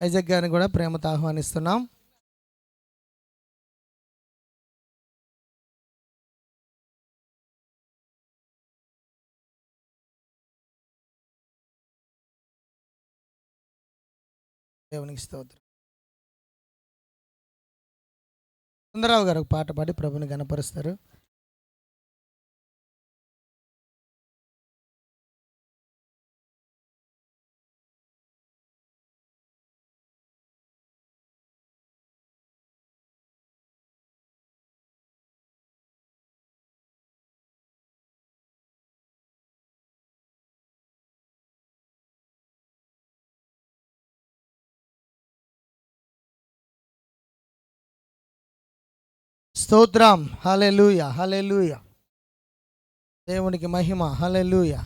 Isaac గారిని కూడా ప్రేమతో ఆహ్వానిస్తున్నాం. దేవునికి స్తోత్రం. సుందరరావు గారు ఒక పాట పాడి ప్రభుని గణపరుస్తారు. స్తోత్రం. హల్లెలూయా, హల్లెలూయా. దేవునికి మహిమ. హల్లెలూయా.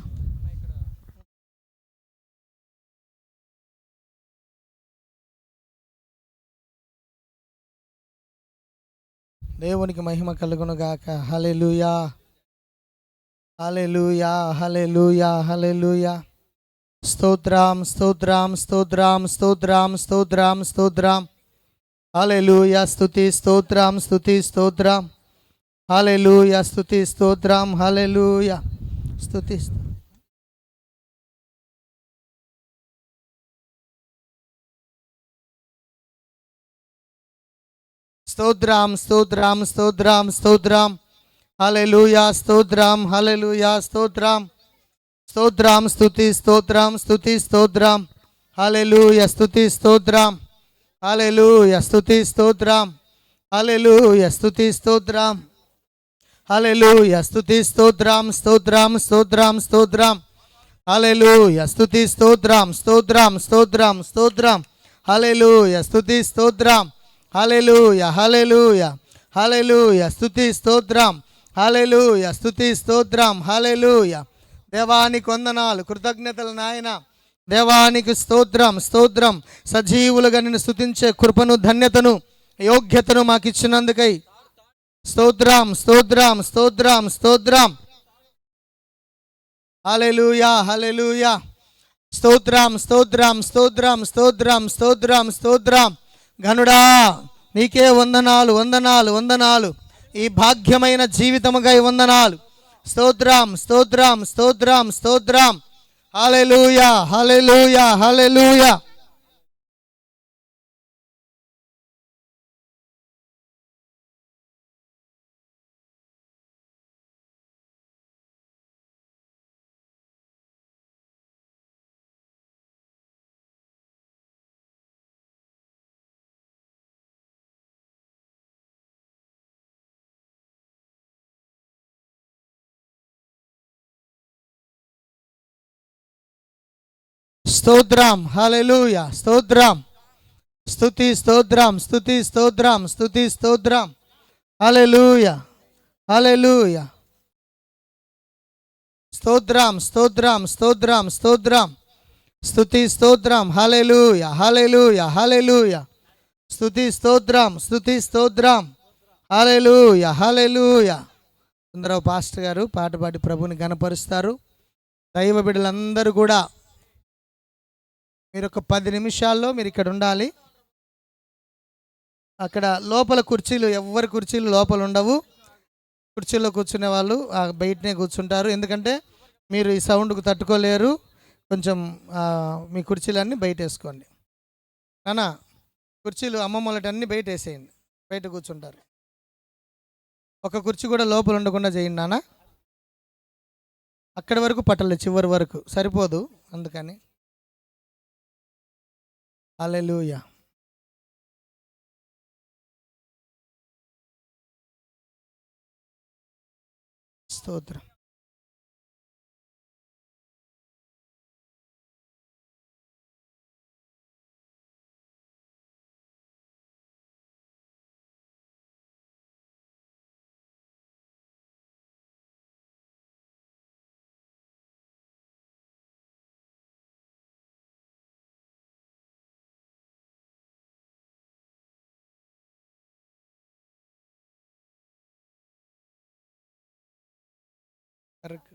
దేవునికి మహిమ కలుగును గాక. హల్లెలూయా, హల్లెలూయా, హల్లెలూయా, హల్లెలూయా. స్తోత్రం, స్తోత్రం, స్తోత్రం, స్తోత్రం, స్తోత్రం, స్తోత్రం. హల్లెలూయా. స్తుతి స్తోత్రం, స్తుతి స్తోత్రం. హల్లెలూయా. స్తుతి స్తోత్రం. హల్లెలూయా. స్తుతి స్తోత్రం, స్తోత్రం, స్తోత్రం, స్తోత్రం. హల్లెలూయా. స్తోత్రం. హల్లెలూయా. స్తోత్రం, స్తోత్రం. స్తుతి స్తోత్రం, స్తుతి స్తోత్రం. హల్లెలూయా. స్తుతి స్తోత్రం. హల్లెలూయా. స్తుతి స్తోత్రం. హల్లెలూయా. స్తుతి స్తోత్రం. హల్లెలూయా. స్తుతి స్తోత్రం, స్తోత్రం, స్తోత్రం, స్తోత్రం. హల్లెలూయా. స్తుతి స్తోత్రం, స్తోత్రం, స్తోత్రం, స్తోత్రం. హల్లెలూయా. స్తుతి స్తోత్రం. హల్లెలూయా, హల్లెలూయా, హల్లెలూయా. స్తుతి స్తోత్రం. హల్లెలూయా. స్తుతి స్తోత్రం. హల్లెలూయా. దేవానికి వందనాలు, కృతజ్ఞతలు నాయన. దేవానికి స్తోత్రం, స్తోత్రం. సజీవులుగా నిన్ను స్తుతించే కృపను, ధన్యతను, యోగ్యతను మాకు ఇచ్చినందుకై స్తోత్రం, స్తోత్రం, స్తోత్రం, స్తోత్రం. హల్లెలూయా, హల్లెలూయా. స్తోత్రం, స్తోత్రం, స్తోత్రం, స్తోత్రం, స్తోత్రం, స్తోత్రం. ఘనుడా నీకే వందనాలు, వందనాలు, వందనాలు. ఈ భాగ్యమైన జీవితముకై వందనాలు. స్తోత్రం, స్తోత్రం, స్తోత్రం, స్తోత్రం. హల్లెలూయా, హల్లెలూయా, హల్లెలూయా. స్తోత్రం. హల్లెలూయా. స్తోత్రం. స్తుతి స్తోత్రం, స్తుతి స్తోత్రం, స్తుతి స్తోత్రం. హల్లెలూయా, హల్లెలూయా. స్తోత్రం, స్తోత్రం, స్తోత్రం, స్తోత్రం. స్తుతి స్తోత్రం. హల్లెలూయా, హల్లెలూయా, హల్లెలూయా. స్తుతి స్తోత్రం, స్తుతి స్తోత్రం. హల్లెలూయా, హల్లెలూయా. సుందరరావు పాస్టర్ గారు పాట పాడి ప్రభుని గణపరుస్తారు. దైవ బిడ్డలందరూ కూడా మీరు ఒక 10 నిమిషాల్లో మీరు ఇక్కడ ఉండాలి. అక్కడ లోపల కుర్చీలు, ఎవరి కుర్చీలు లోపల ఉండవు. కుర్చీలో కూర్చునే వాళ్ళు బయటనే కూర్చుంటారు. ఎందుకంటే మీరు ఈ సౌండ్కు తట్టుకోలేరు. కొంచెం మీ కుర్చీలన్నీ బయట వేసుకోండి నానా. కుర్చీలు అమ్మమ్మలటన్నీ బయట వేసేయండి, బయట కూర్చుంటారు. ఒక కుర్చీ కూడా లోపల ఉండకుండా చేయండి నాన్న. అక్కడి వరకు పట్టలేదు, చివరి వరకు సరిపోదు, అందుకని. హల్లెలూయా. స్తోత్రం. కరుక్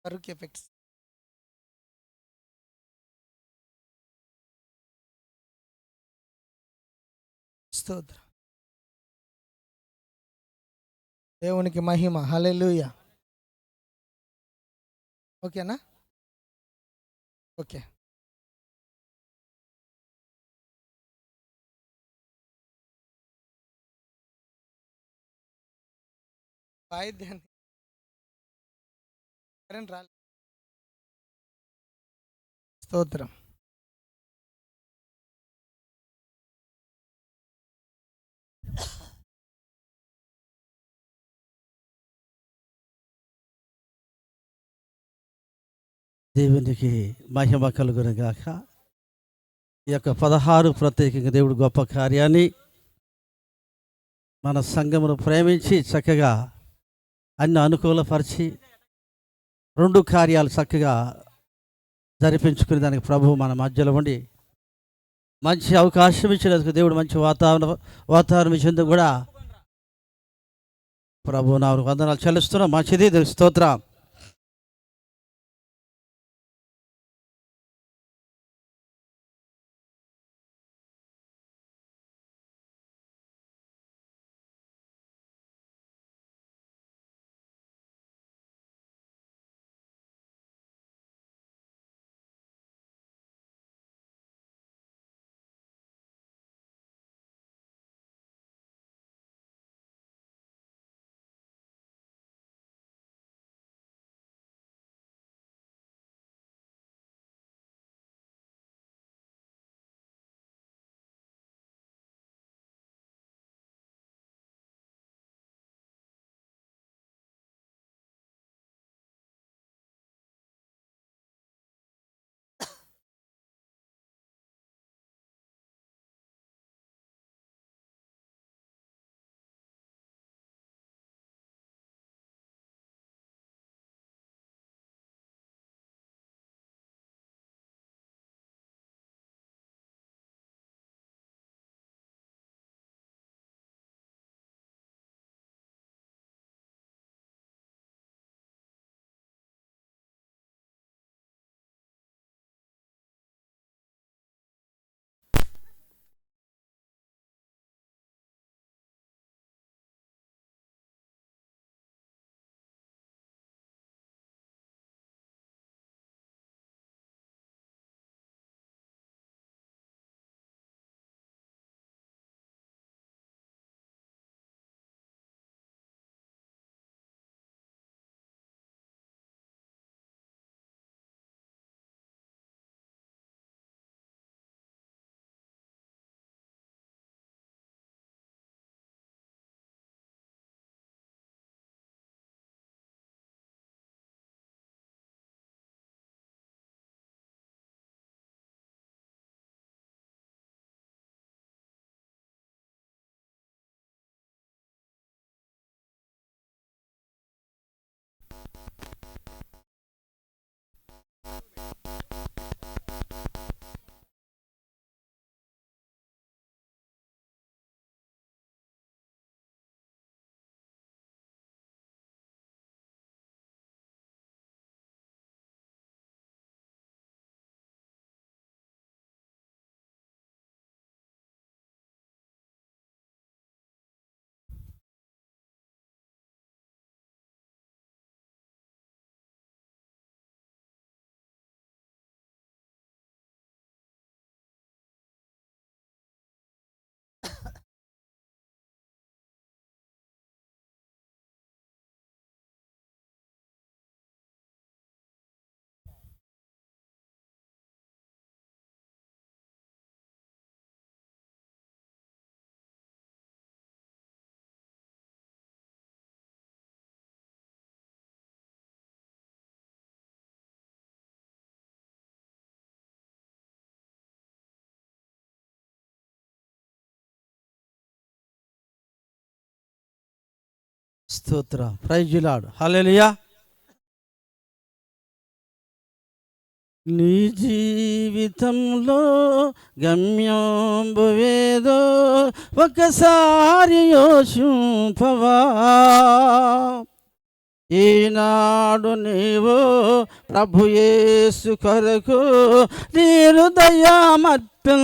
కరుక్ ఎఫెక్ట్స్. స్తోత్రం. దేవునికి మహిమ. హల్లెలూయా. ఓకేనా? ఓకే. వాయిద్యాన్ని కరెంట్ రాలేదు. స్తోత్రం. దేవునికి మహిమ కలుగును గాక. ఈ యొక్క 16 ప్రత్యేకంగా దేవుడు గొప్ప కార్యాన్ని మన సంఘమును ప్రేమించి చక్కగా అన్ని అనుకూలపరిచి 2 కార్యాలు చక్కగా జరిపించుకునే దానికి ప్రభువు మన మధ్యలో ఉండి మంచి అవకాశం ఇచ్చినందుకు దేవుడు మంచి వాతావరణం ఇచ్చేందుకు కూడా ప్రభువు నాకు వందనాలు చెల్లిస్తున్నాం. మంచిది, స్తోత్రం. స్తోత్రం. Praise the Lord. హల్లెలూయా. నీ జీవితంలో గమ్యంబువేదో ఒకసారి యోచింపవా. ఈనాడు నీవు ప్రభు యేసు కొరకు నీ హృదయమర్పించవా.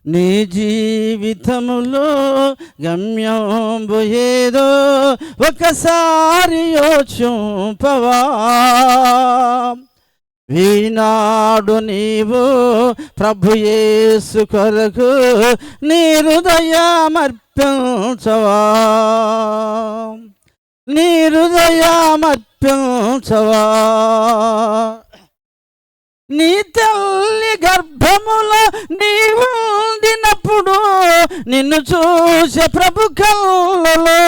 నీ జీవితములో గమ్యంబు ఏదో ఒకసారి యోచింపవా. ఈనాడు నీవు ప్రభు యేసు కొరకు నీ హృదయమర్పించవా, నీ హృదయమర్పించవా. నీ తల్లి గర్భములో నీవు ఉండినప్పుడు నిన్ను చూసే ప్రభు కళ్ళలో,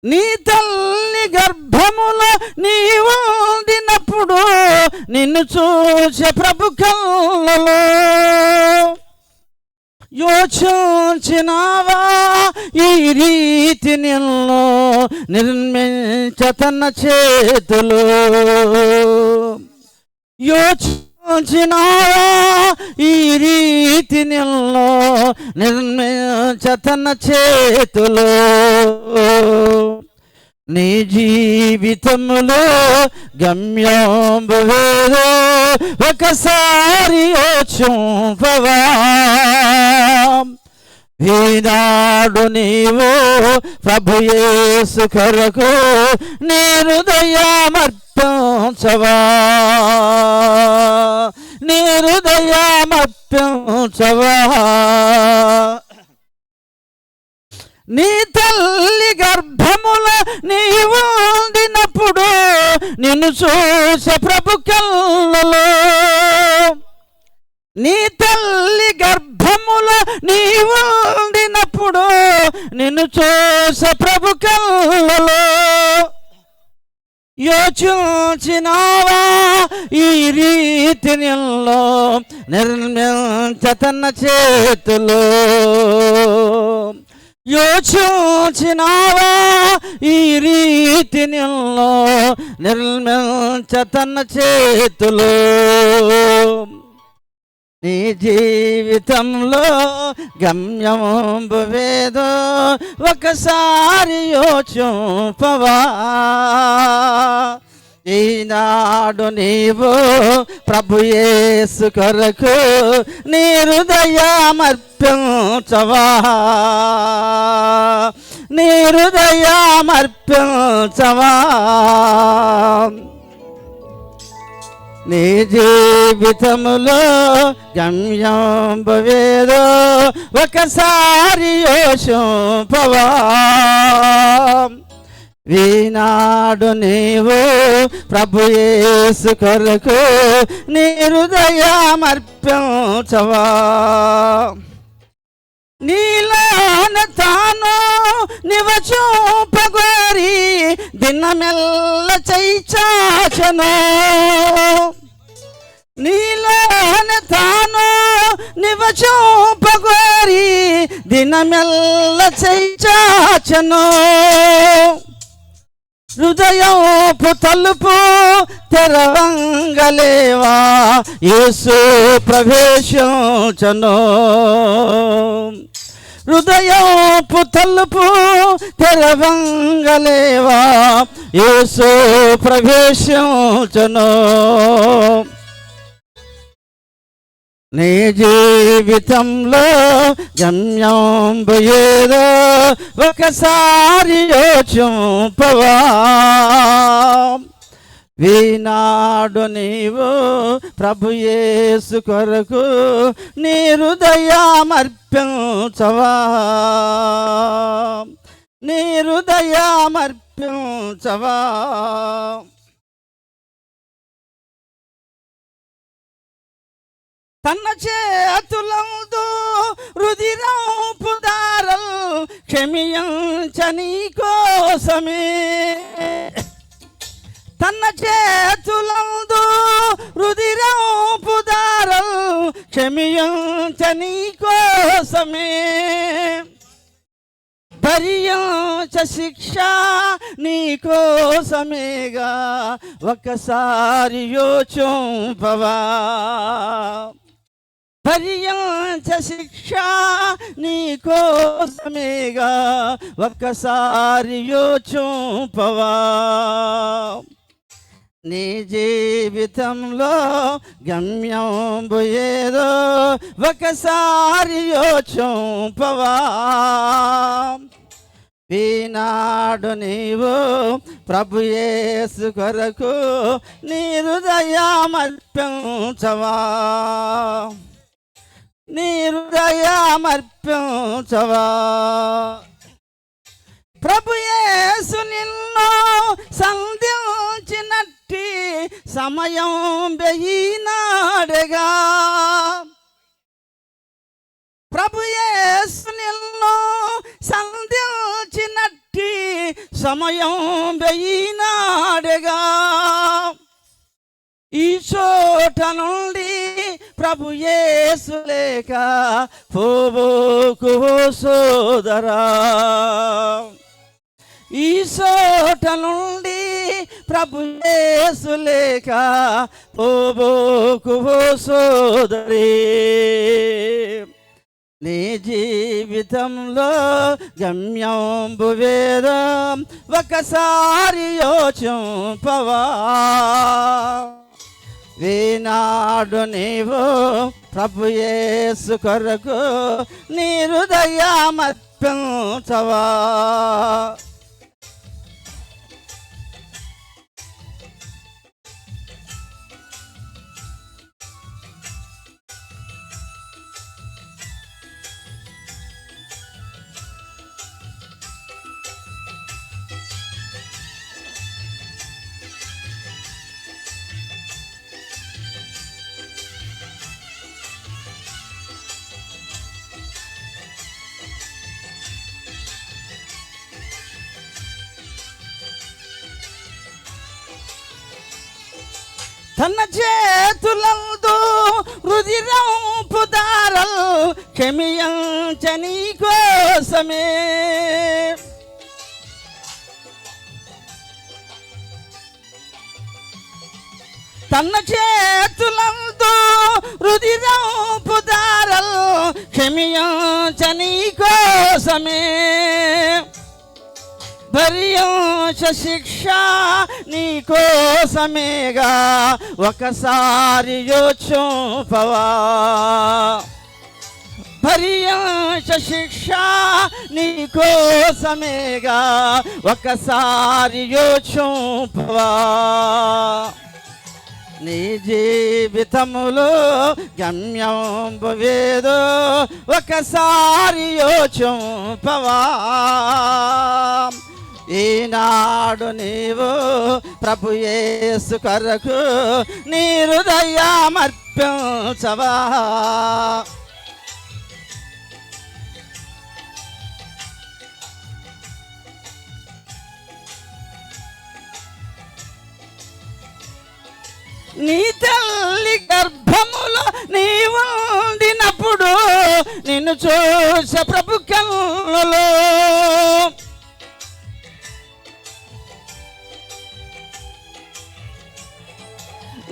నీ తల్లి గర్భములో నీవు ఉండినప్పుడు నిన్ను చూసే ప్రభు కళ్ళలో యోచించినావా ఈ రీతి నిన్ను నిర్మించ తన చేతులు. యోచించినావా ఈ రీతి నిన్ను నిర్మించ తన చేతులు. నీ జీవితములో గమ్యంబు వేదో ఒకసారి యోచింపవా. ఈనాడు నీవు ప్రభు యేసు కొరకు నీ హృదయమర్పించవా, నీ హృదయమర్పించవా. నీ తల్లి గర్భములో నీవు ఉండినప్పుడు నిన్ను చూసే ప్రభు కళ్ళలో, నీ తల్లి గర్భములో నీవు ఉండినప్పుడు నిన్ను చూసే ప్రభు కళ్ళలో యోచించినావా ఈ రీతి నిన్ను నిర్మించ తన చేతులు. యోచించినావా ఈ రీతి నిన్ను నిర్మించ తన చేతులు. నీ జీవితంలో గమ్యంబు వేదో ఒకసారి యోచింపవా. ఈనాడు నీవు ప్రభు యేసు కొరకు నీ హృదయమర్పించవా, నీ హృదయమర్పించవా. నీ జీవితములో గమ్యంబు వేదో ఒకసారి యోచింపవా. ఈనాడు నీవు ప్రభు యేసు కొరకు నీ హృదయమర్పించవా. నీలోన తాను నివచూపగోరి దినమెల్ల చైచాచను. నీలోన తాను నివచూపగోరి దినమెల్ల చైచాచను. హృదయపు తలుపు తెరవంగలేవా యేసు ప్రవేశించను. హృదయపు తలుపు తెరవంగలేవా యేసు ప్రవేశించను. నీ జీవితంలో గమ్యంబు ఏదో ఒకసారి యోచింపవా. ఈనాడు నీవు ప్రభు యేసు కొరకు నీ హృదయమర్పించవా, నీ హృదయమర్పించవా. తన చేతులందు రుధిరపు దారలు క్షమించని కోసమే. తన చేతులందు రుధిరపు దారలు క్షమించని కోసమే. భరించ శిక్ష నీ కోసమేగా ఒకసారి యోచింపవా. భరించ శిక్ష నీ కోసమేగా ఒక్కసారి యోచింపవా. నీ జీవితంలో గమ్యం ఏదో ఒకసారి యోచింపవా. ఈనాడు నీవు ప్రభు యేసు కొరకు నీ హృదయమర్పించవా. నీ హృదయమర్పించవా. ప్రభు యేసు నిన్ను సంధించినట్టి సమయం వెయ్యినాడుగా. ప్రభు యేసు నిన్ను సంధించినట్టి సమయం వెయ్యినాడుగా. ఈ చోట నుండి ప్రభు యేసు లేక పోవోకు సోదరా. ఈ చోట నుండి ప్రభు యేసు లేక పోవోకు సోదరి. నీ జీవితంలో గమ్యం వేదం ఒకసారి యోచింపవా. ఈనాడు నీవు ప్రభు యేసు కొరకు నీ హృదయమర్పించవా. తన చేతులందు రుధిరంపు దారలు క్షమించని కోసమే. తన చేతులందు రుధిరంపు దారలు క్షమించని కోసమే. భరించ శిక్ష నీ కోసమేగా ఒకసారి యోచింపవా. భరించ శిక్ష నీ కోసమేగా ఒకసారి యోచింపవా. నీ జీవితములో గమ్యం వేదో ఒకసారి యోచింపవా. ఈనాడు నీవు ప్రభు యేసు కొరకు నీ హృదయమర్పించవా. నీ తల్లి గర్భములో నీవు ఉండినప్పుడు నిన్ను చూసే ప్రభు కన్నులో.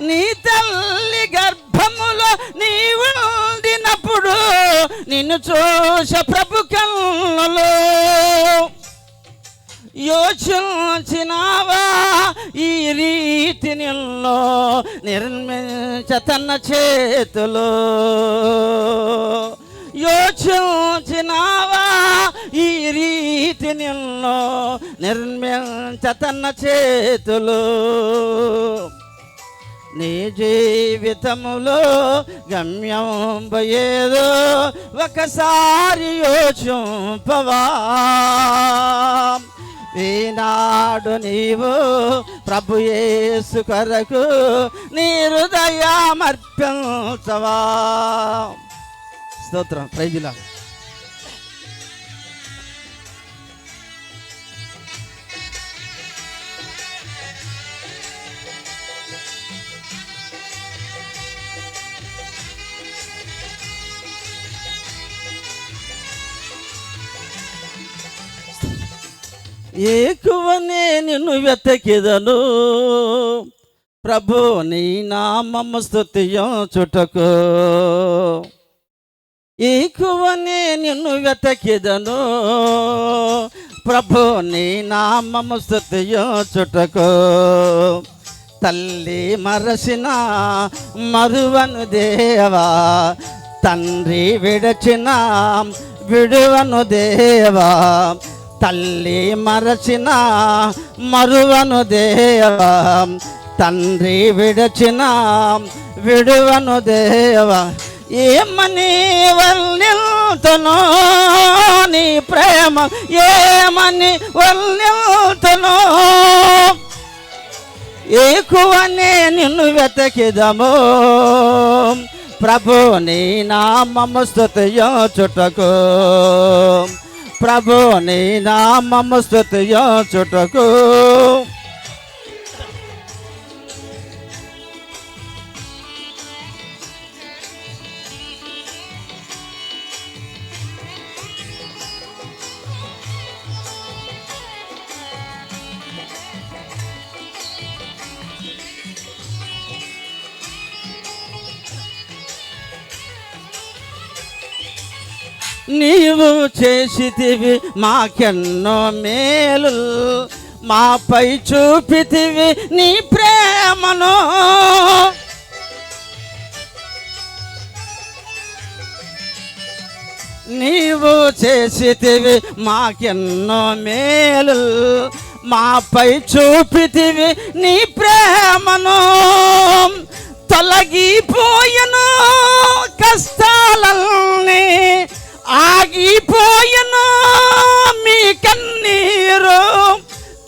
నీ తల్లి గర్భములో నీవు ఉండినప్పుడు నిన్ను చూసే ప్రభు కన్నులో. యోచించినావా ఈ రీతి నిన్ను నిర్మించ తన చేతులో. యోచించినావా ఈ రీతి నిన్ను నిర్మించ తన చేతులో. నీ జీవితములో గమ్యం ఏదో ఒకసారి యోచింపవా. ఈనాడు నీవు ప్రభు యేసు కొరకు నీ హృదయమర్పించవా. స్తోత్రం. Praise lord. ఎక్కువనే నిన్ను వెతకిదను ప్రభు నీ నామము స్తుతించుటకు. ఎక్కువనే నిన్ను వెతకిదను ప్రభు నీ నామము స్తుతించుటకు. తల్లి మరచిన మరువను దేవా, తండ్రి విడచిన విడువను దేవా, తల్లి మరచిన మరువను దేవా, తండ్రి విడచిన విడువను దేవా. ఏమని వర్ణిల్తును నీ ప్రేమ, ఏమని వర్ణిల్తును, ఎక్కువనే నిన్ను వెతకిదము ప్రభు నీ నామము స్తుతించుటకు, ప్రభు నీ నామము స్తుతించుటకు. నీవు చేసితివి మాకెన్నో మేలు, మాపై చూపితివి నీ ప్రేమను. నీవు చేసితివి మాకెన్నో మేలు, మాపై చూపితివి నీ ప్రేమను. తొలగిపోయెను కష్టాలన్నీ, ఆగిపోయెను మీ కన్నీరు,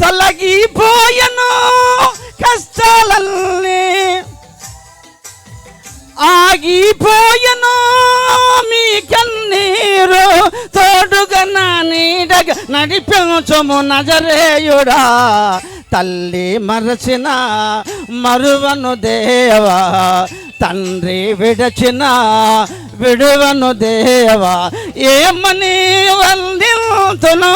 తొలగిపోయెను కష్టాలన్నీ, ఆగిపోయెను మీ కన్నీరు. తోడుగా నా నీడగా నడిపించుము నజరేయుడా, తల్లి మరచిన మరువను దేవా, తండ్రి విడచిన విడువను దేవా. ఏమని వర్ణిల్తును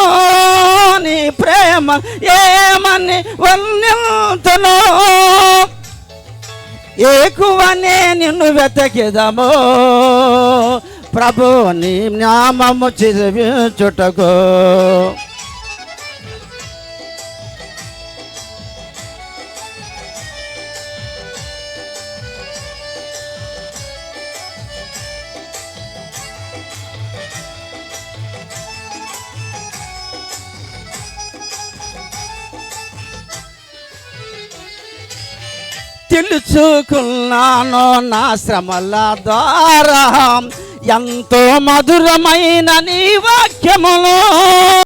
నీ ప్రేమ, ఏమని వర్ణిల్తును, ఎక్కువనే నిన్ను వెతకిదము ప్రభు నీ నామము స్తుతించుటకు. తెలుసుకున్నాను నా శ్రమల ద్వారా ఎంతో మధురమైన నీ వాక్యములు.